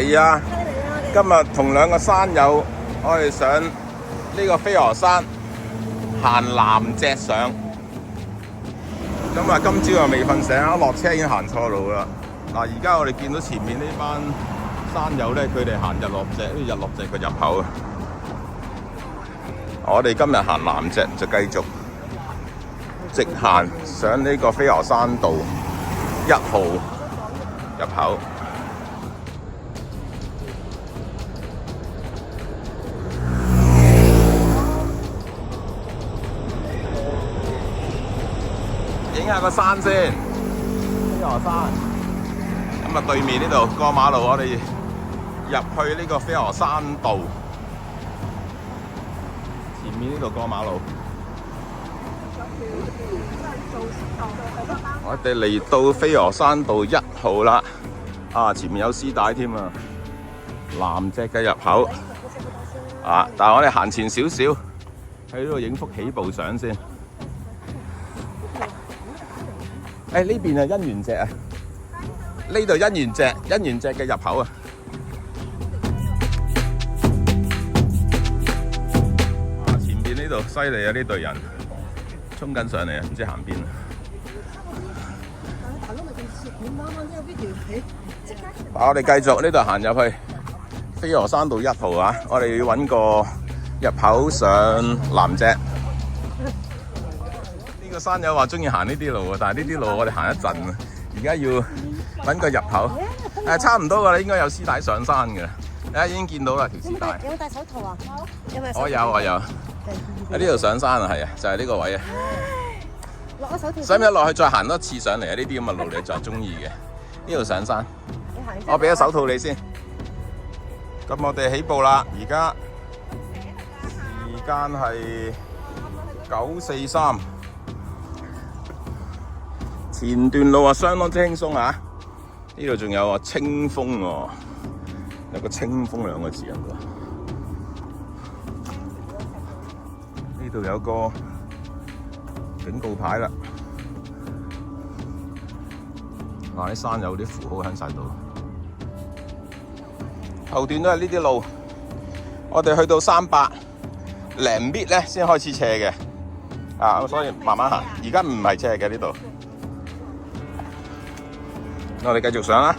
係啊，今日同兩個山友，我哋上呢個飛鵝山行南脊上。咁啊，今朝又未瞓醒，一落車已經行錯路啦。嗱，而家我哋見到前面呢班山友咧，佢哋行日落脊，呢日落脊個入口啊。我哋今日行南脊就繼續直行上呢個飛鵝山道1號入口。影下個山先，飛鵝山。咁啊，對面呢度過馬路，我哋入去呢個飛鵝山道。前面呢度過馬路。我哋嚟到飛鵝山道1號啦。啊，前面有絲帶添啊，南脊嘅入口。啊，但係我哋行前少少，喺呢度影幅起步相先。誒，呢邊係姻緣脊啊，呢度姻緣脊嘅入口啊。哇，前邊呢度犀利啊！呢隊人衝緊上嚟啊，唔知行邊啊。我哋繼續呢度行入去飛鵝山道1號啊！我哋要揾個入口上南脊。呢個山友話中意行呢啲路啊，但係呢啲路我哋行一陣啊，而家要揾個入口。差唔多噶啦，應該有絲帶上山嘅。已經見到啦條絲帶。有冇戴手套啊？有冇？我有。喺呢度上山啊，係啊，就係呢個位啊。落咗手套。使唔使落去再行多次上嚟啊？呢啲咁嘅路你就係中意嘅。呢度上山。我俾咗手套你先。咁我哋起步啦，而家時間係9:43。前段路啊，相當之輕鬆啊！呢度仲有清風喎，有個清風2個字喺度。呢度有個警告牌啦。啲山有啲符號喺晒度。後段都係呢啲路，我哋去到300零米咧先開始斜嘅。咁所以慢慢行。而家唔係斜嘅呢度。我哋繼續上啦。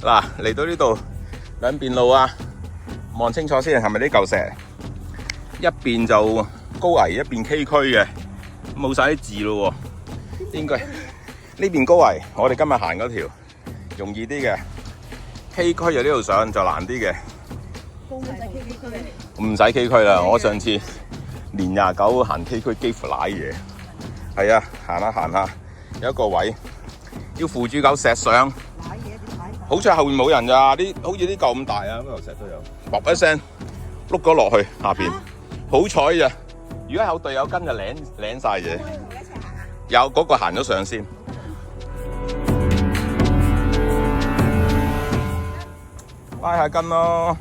嗱，嚟到呢度兩邊路啊，望清楚先，係咪呢嚿石？一邊就高危，一邊崎嶇嘅，冇晒啲字咯喎。應該呢邊高危，我哋今日行嗰條容易啲嘅，崎嶇就呢度上就難啲嘅。唔使崎嶇啦，我上次年29行崎嶇幾乎瀨嘢。係啊，行下，有一個位要扶住嚿石上。好彩後面冇人咋，好似啲嚿咁大啊，咁嚿石都有，啵一聲碌咗落去下邊。好彩咋，如果有隊友跟就領晒嘢。有嗰個行咗上先。拉下筋咯。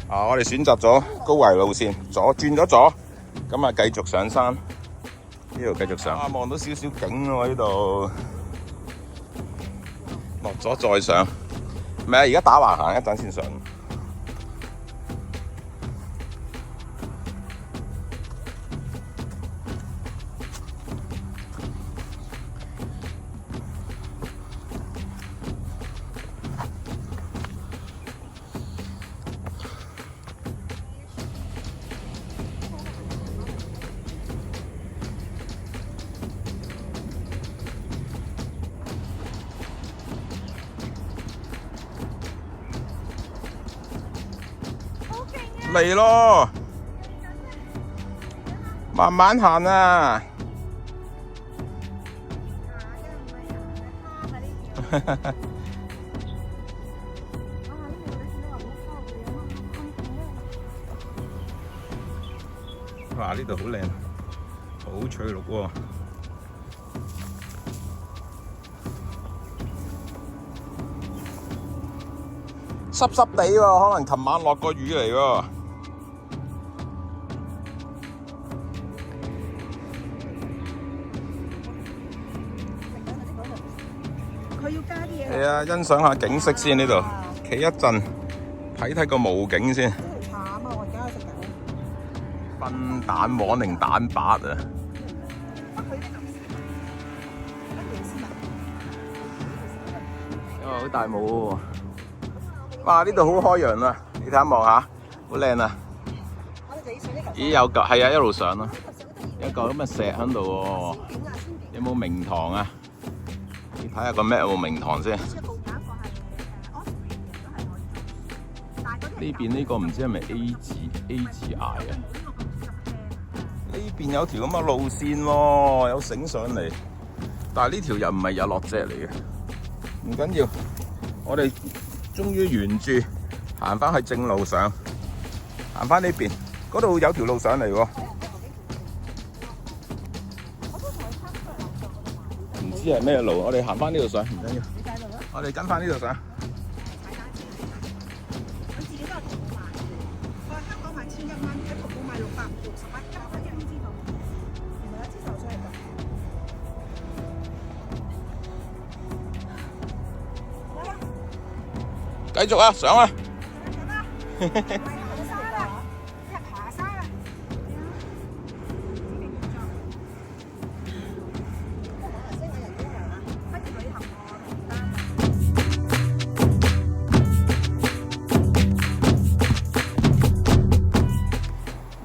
我哋選擇咗高危路線，轉咗左，咁啊繼續上山。呢度繼續上。望到少少景喎呢度。落咗再上，唔係啊！而家打橫行一陣先上。嚟咯，慢慢行啊！哇！呢度好靚，好翠綠喎。濕濕地喎，可能琴晚落過雨嚟喎。佢要加啲嘢。係啊，欣賞下景色先呢度，企一陣睇睇個霧景先。慘啊！我而家食緊。笨蛋黃定蛋白啊！好大霧喎！哇！呢度好開揚啊！你睇下望下，好靚啊！咦，有嚿係啊，一路上咯，有嚿咁嘅石喺度喎。有冇明堂啊？你睇下個 map 有冇明堂先。呢邊呢個唔知係咪 A 字崖啊？呢邊有條咁嘅路線喎，有繩上嚟，但係呢條又唔係日落脊嚟嘅。唔緊要，我哋終於沿住行翻去正路上，行翻呢邊，嗰度有條路上嚟喎。唔知係咩路，我哋行翻呢度上，唔緊要。我哋跟翻呢度上。佢自己都係淘寶買，佢話香港賣1100蚊，喺淘寶賣661，加翻1知道，原來一支頭水嚟㗎。繼續啊，上啊！爬山啊！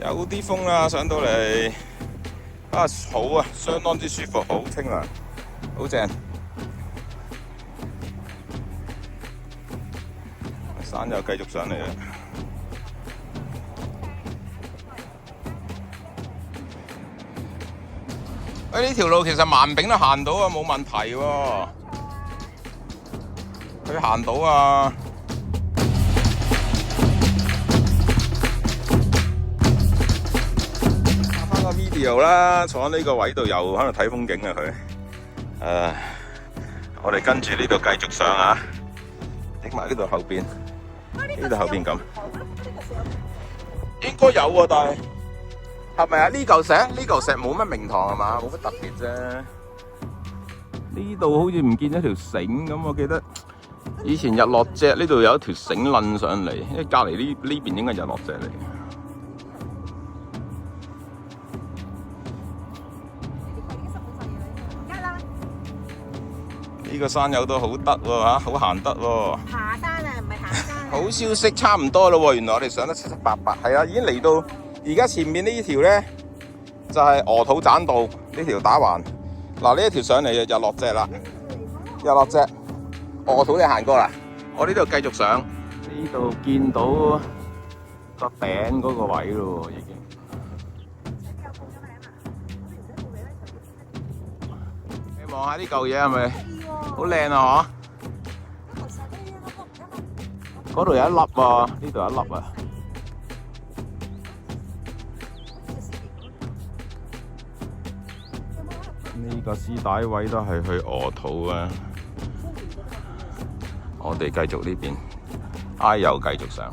有啲風啦，上到嚟啊，好啊，相當之舒服，好清涼，好正。山又繼續上嚟啦。喂，呢條路其實慢餅都行到啊，冇問題喎。佢行到啊。拍翻個 video 啦，坐喺呢個位度又喺度睇風景啊佢。我哋跟住呢度繼續上啊，影埋呢度後邊。呢度後邊咁，應該有喎，但係係咪啊？呢嚿石冇乜名堂係嘛，冇乜特別啫。呢度好似唔見咗條繩咁，我記得以前日落脊呢度有一條繩攆上嚟，因為隔離呢邊應該日落脊嚟。呢個山友都好得喎嚇，好行得喎。爬山啊，唔係行山。好消息差唔多咯喎，原來我哋上得七七八八，係啊，已經嚟到而家前面呢條咧就係鵝肚棧道呢條打橫。嗱呢一條上嚟就日落脊啦，日落脊鵝肚你行過啦，我呢度繼續上，呢度見到個頂嗰個位咯已經。你望下呢嚿嘢係咪好靚啊？嗬，嗰度有一粒啊，呢度有一粒啊。呢個絲帶位都係去鵝肚啊。我哋繼續呢邊，挨又繼續上。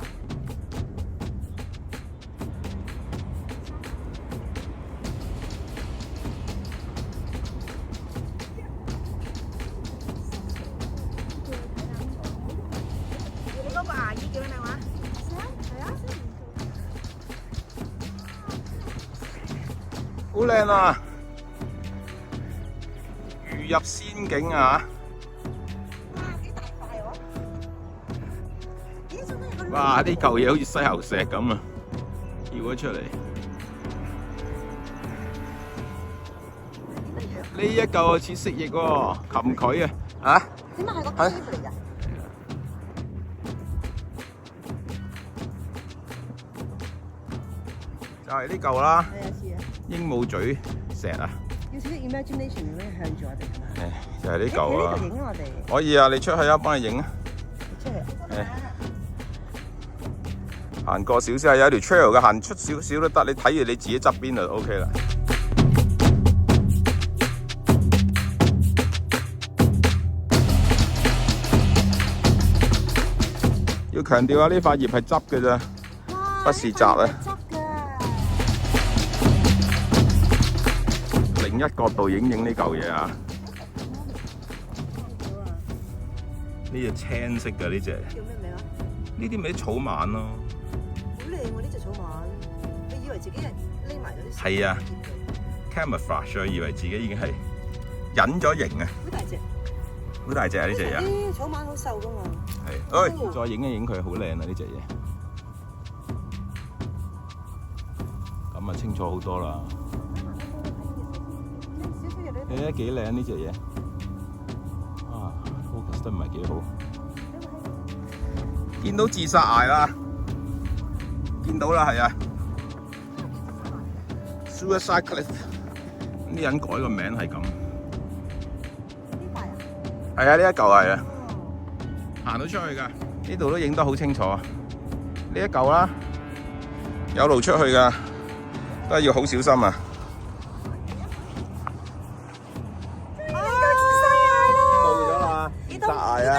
你嗰個牙醫叫咩名話？係啊，好靚啊！如入仙境啊！哇！呢嚿嘢好似西牛石咁啊，跳咗出嚟。呢一嚿似蜥蜴喎，擒佢啊！嚇？點解係個 cave 嚟㗎？就係呢嚿啦，係啊，似啊。鸚鵡嘴石啊！要少少 imagination 咁樣向住我哋係嘛？就係呢嚿啊！影我哋。可以啊，你出去啊，幫你影啊！出嚟。行過少少，有條 trail 嘅，行出少少都得。你睇住你自己側邊就 OK 啦。要要強調下呢塊葉係執嘅啫，不是摘啊。另一角度影呢嚿嘢啊！呢隻青色嘅呢隻，叫咩名啊？呢啲咪啲草蜢咯。好靚喎！呢隻草蜢，你以為自己係匿埋嗰啲？係啊 ，camouflage 以為自己已經係隱咗形啊！好大隻，好大隻啊！呢隻嘢。啲草蜢好瘦噶嘛。係，再影一影佢，好靚啊！呢隻嘢，咁啊清楚好多啦。你睇幾靚呢隻嘢？啊 ，focus 得唔係幾好。見到自殺崖啦，見到啦，係啊 ，Suicide Cliff， 啲人改個名係咁。呢塊啊？係啊，呢一嚿係啊，行到出去㗎，呢度都影得好清楚。呢一嚿啦，有路出去㗎，都係要好小心啊！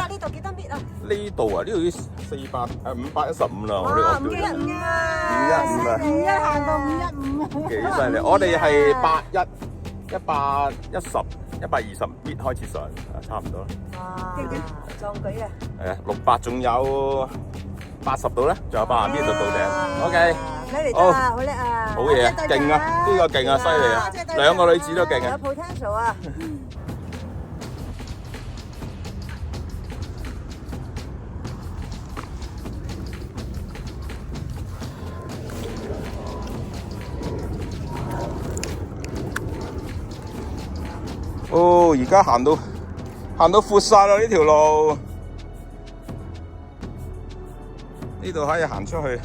呢度幾多米啊？呢度啊，呢度啲515啦，我呢個515啊，行到515，幾犀利！我哋係120米開始上，差唔多啦。哇！壯舉啊！係啊，600仲有80度咧，仲有80米就到頂。OK，你嚟得啊，好叻啊！好嘢，勁啊！呢個勁啊，犀利啊！兩個女子都勁啊！有 potential 啊！哦，而家行到闊晒啦呢條路，呢度可以行出去。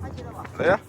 開始啦喎！嚟啊！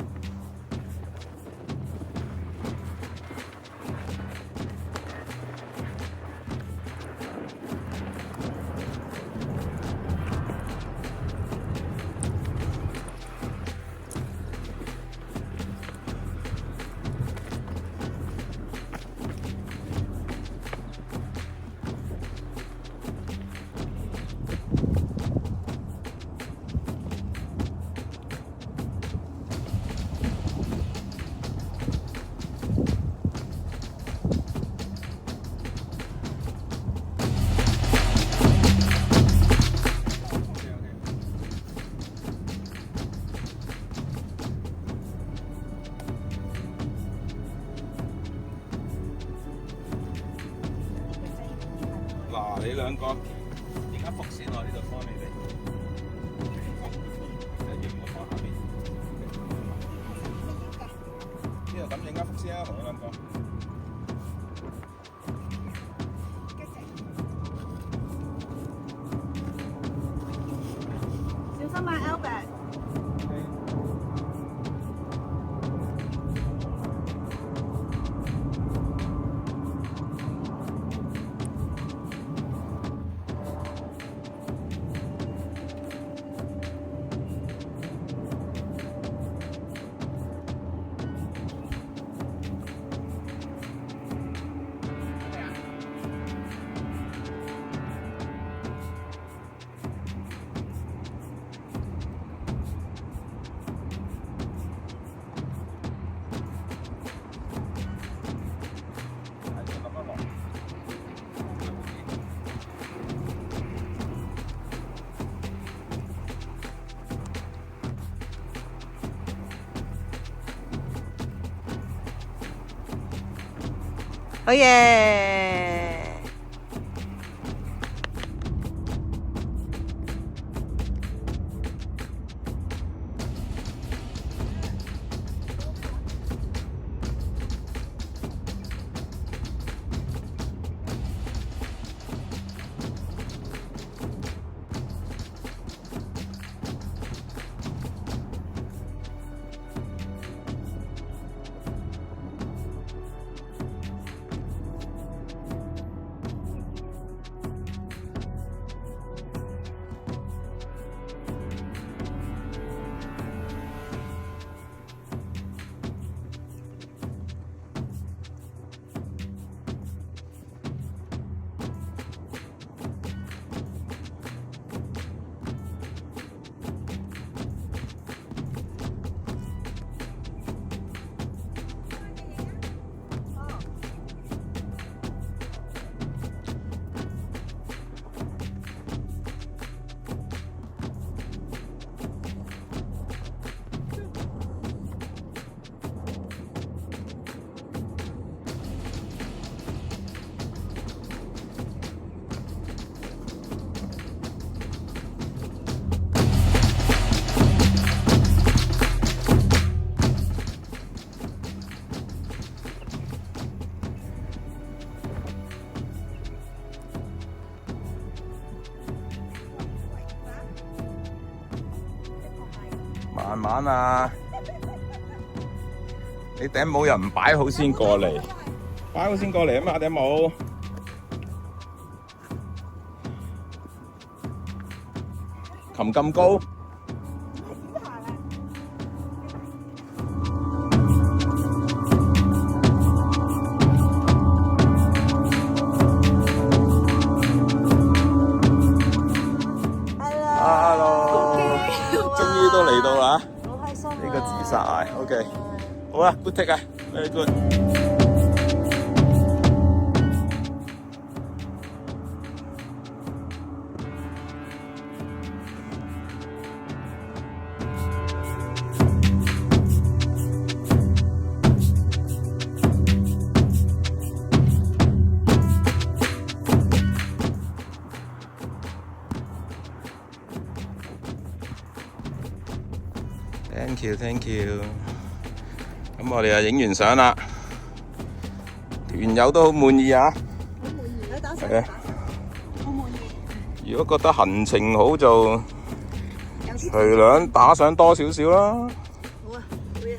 嗱，你兩個而家伏線我呢度幫你哋，影我放下邊。呢度咁影間伏線啊，同你兩個。小心啊 ，Albert！好嘢！慢慢啊！你頂帽又唔擺好先過嚟，擺好先過嚟啊嘛頂帽。擒咁高。都嚟到啦，好開心啊！呢個自殺崖 ，OK， 好啦 ，good take 啊 ，very good。Thank you。咁我哋就影完相啦，團友都好滿意啊！好滿意，你打係啊，好滿意。如果覺得行程好就隨兩打賞多少少啦。好啊，好嘢。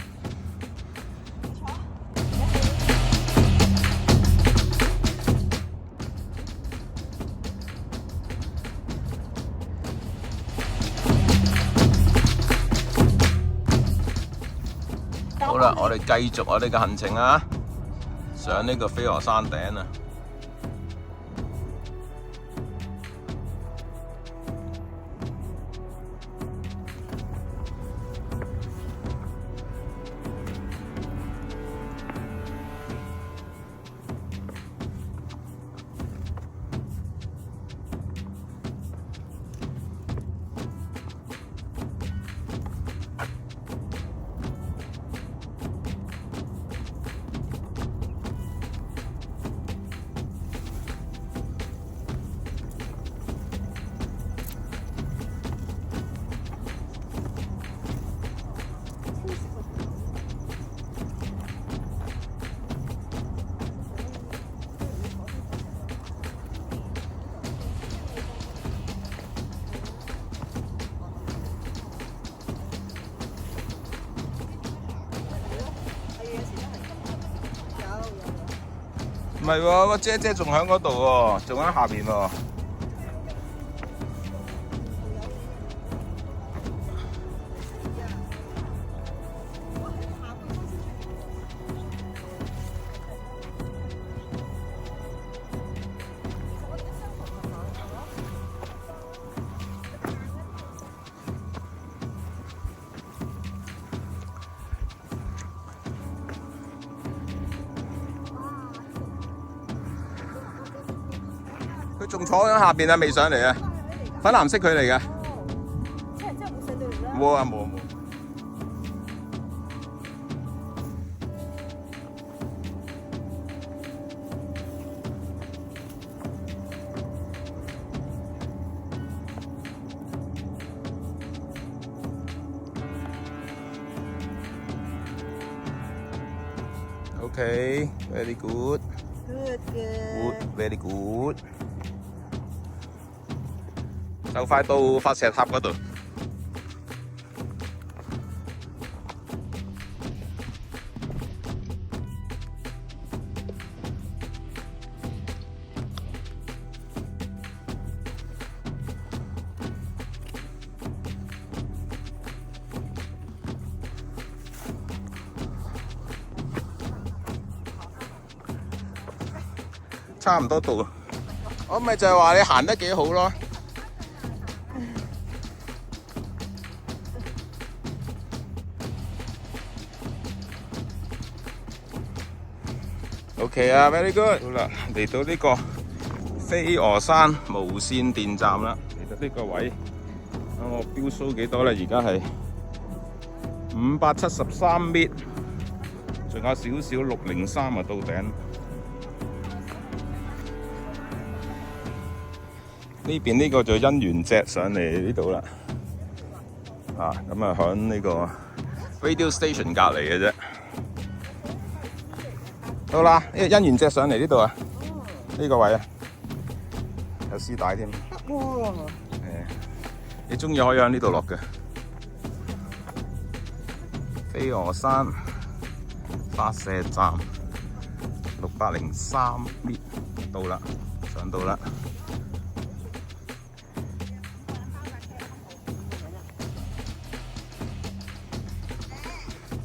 好啦，我哋繼續我哋嘅行程啊，上呢個飛鵝山頂啊！唔係喎，個姐姐仲喺嗰度喎，仲喺下邊喎。佢仲坐喺下邊啊，未上嚟啊！粉藍色佢嚟嘅。即係冇上到嚟啦。冇啊冇冇。Okay, very good. Good, very good。就快到發射塔嗰度。差唔多到，我咪就係話你行得幾好咯。OK 啊 ，very good。好啦，嚟到呢個飛鵝山無線電站啦，嚟到呢個位，我標數幾多咧？而家係573米，仲有少少603啊，到頂。呢邊呢個就姻緣脊上嚟呢度啦，啊咁啊響呢個 radio station 隔離嘅啫。到啦，呢個姻緣脊上嚟呢度啊，呢個位啊，有絲帶添。得喎。你中意可以喺呢度落嘅。飛鵝山發射站603米到啦，上到啦。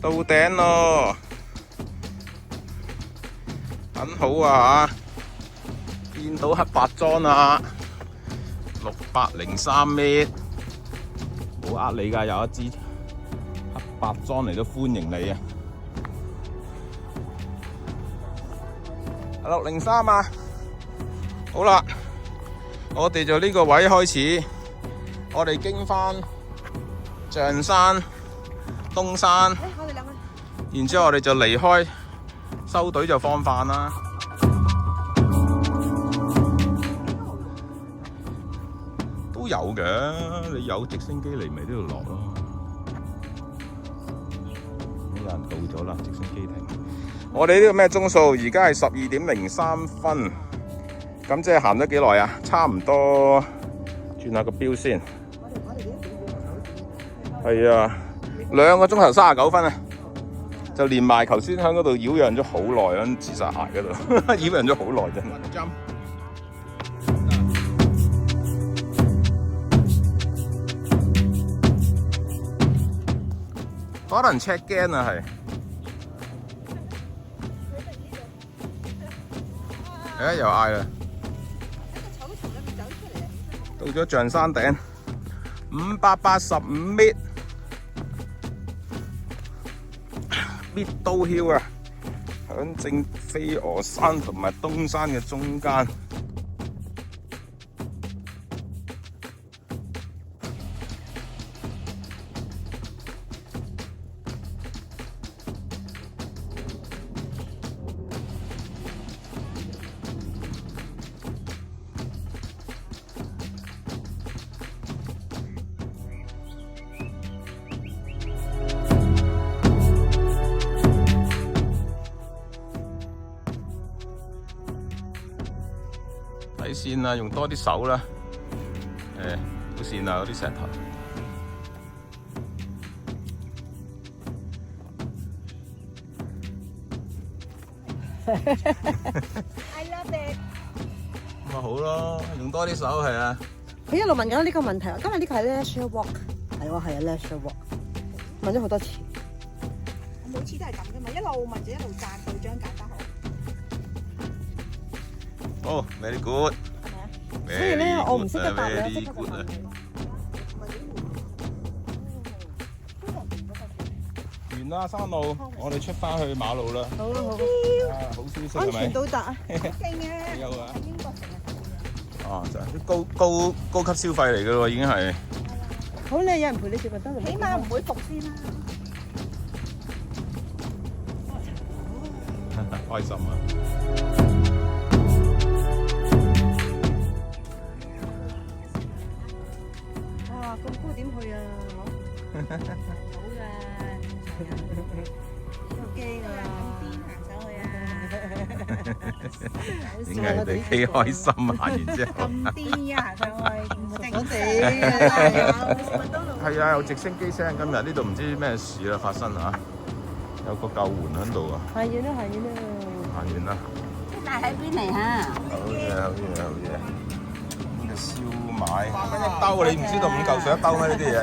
到頂咯，很好啊！見到黑白裝啊，603米，冇呃你㗎，有一支黑白裝嚟都歡迎你啊！603啊，好啦，我哋就呢個位開始，我哋經返象山、東山。然之後我哋就離開，收隊就放飯啦。都有嘅，你有直升機嚟咪都要落咯。有人到咗啦，直升機停。我哋呢個咩鐘數？而家係12:03分。咁即係行咗幾耐啊？差唔多，轉下個錶先。係啊，2個鐘頭39分啊！就連埋頭先喺嗰度擾攘咗好耐，喺自殺崖嗰度擾攘咗好耐真係。可能 check in 啊，係。又嗌啦。到咗象山頂，585米。Middle Hill啊，響正飛鵝山同埋東山嘅中間。睇線啊，用多啲手啦。好線啊，嗰啲石頭。I love it。咁咪好咯，用多啲手係啊。佢一路問緊呢個問題，今日呢個係 Leisure Walk， 係喎係啊 Leisure Walk， 問咗好多次。我每次都係咁噶嘛，一路問就一路讚隊長簡單好。哦 ，very good。所以咧，我唔識得答你，即刻問佢。完啦，山路，我哋出翻去馬路啦。好好。好消息安係咪？全到達啊！好勁啊！有啊。英國成日。哦，就係高級消費嚟噶咯，已經係。好靚，有人陪你食咪得咯。起碼唔會服先啦。開心啊！哇，咁高點去啊？好嘅，好驚啊！行上去啊！點解你幾開心啊？行完之後。咁癲啊！行上去，唔靜靜。係啊，有直升機聲，今日呢度唔知咩事啦，發生啊！有個救援喺度啊！行遠啦，行遠啦！行完啦！帶喺邊嚟嚇？好嘢，好嘢，好嘢！呢個燒賣一兜，你唔知道5嚿水一兜咩？呢啲嘢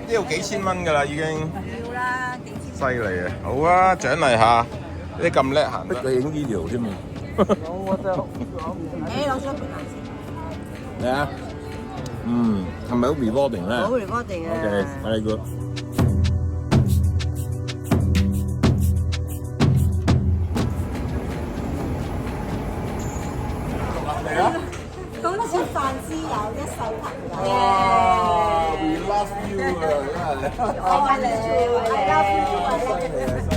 呢度幾千蚊㗎啦，已經。要啦，幾千。犀利啊！好啊，獎勵下你咁叻行得。你影 video 添啊！誒，攞咗片你啊，係咪好 rewarding 咧？好 rewarding 啊 OK，very good。嚟啊！講得食飯之友一世朋友。哇！We love you 啊，真係。愛你，I love you，I love you。